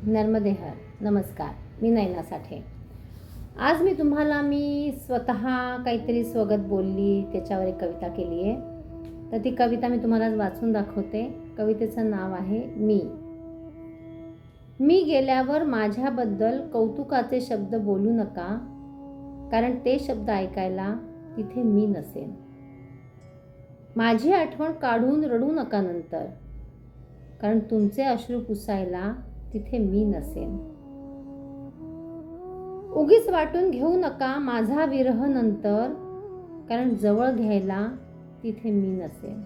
नर्मदे हर. नमस्कार. मी नैना साठे. आज मी तुम्हाला स्वतः काहीतरी स्वगत बोलली, त्याच्यावर एक कविता केली आहे. तर ती कविता मी तुम्हाला वाचून दाखवते. कवितेचं नाव आहे मी गेल्यावर माझ्याबद्दल कौतुकाचे शब्द बोलू नका, कारण ते शब्द ऐकायला तिथे मी नसेन. माझी आठवण काढून रडू नका नंतर, कारण तुमचे अश्रू पुसायला तिथे मी नसेन. उगीच वाटून घेऊ नका माझा विरह नंतर, कारण जवळ घ्यायला तिथे मी नसेन.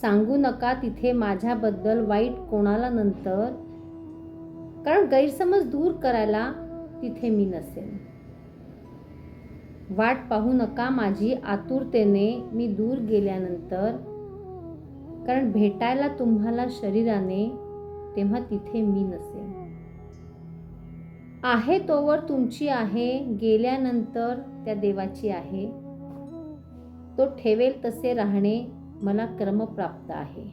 सांगू नका तिथे माझ्याबद्दल वाईट कोणाला नंतर, कारण गैरसमज दूर करायला तिथे मी नसेन. वाट पाहू नका माझी आतुरतेने मी दूर गेल्यानंतर, कारण भेटायला तुम्हाला शरीराने तेव्हा तिथे मी नसेन. आहे तोवर तुमची आहे, गेल्यानंतर त्या देवाची आहे. तो ठेवेल तसे राहणे मला क्रमप्राप्त आहे.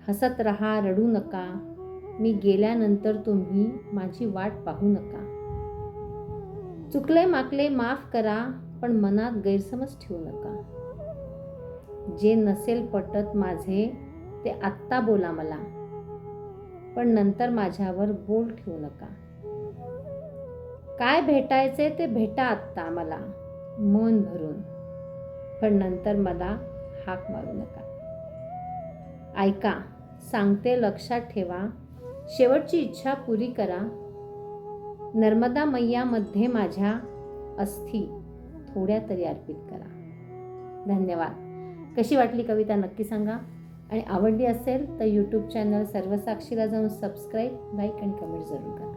हसत रहा, रडू नका, मी गेल्यानंतर तुम्ही माझी वाट पाहू नका. चुकले माकले माफ करा, पण मनात गैरसमज ठेवू नका. जे नसेल पटत माझे ते आत्ता बोला मला, पण नंतर माझ्यावर बोल ठेवू नका. काय भेटायचे ते भेटा आत्ता मला मन भरून, पण नंतर मला हाक मारू नका. ऐका सांगते लक्षात ठेवा, शेवटची इच्छा पुरी करा. नर्मदा मैयामध्ये माझ्या अस्थी थोड्या तरी अर्पित करा. धन्यवाद. कशी वाटली कविता नक्की सांगा, आणि आवडली असेल तर यूट्यूब चॅनल सर्वसाक्षीला जाऊन सबस्क्राईब, लाईक आणि कमेंट जरूर करा.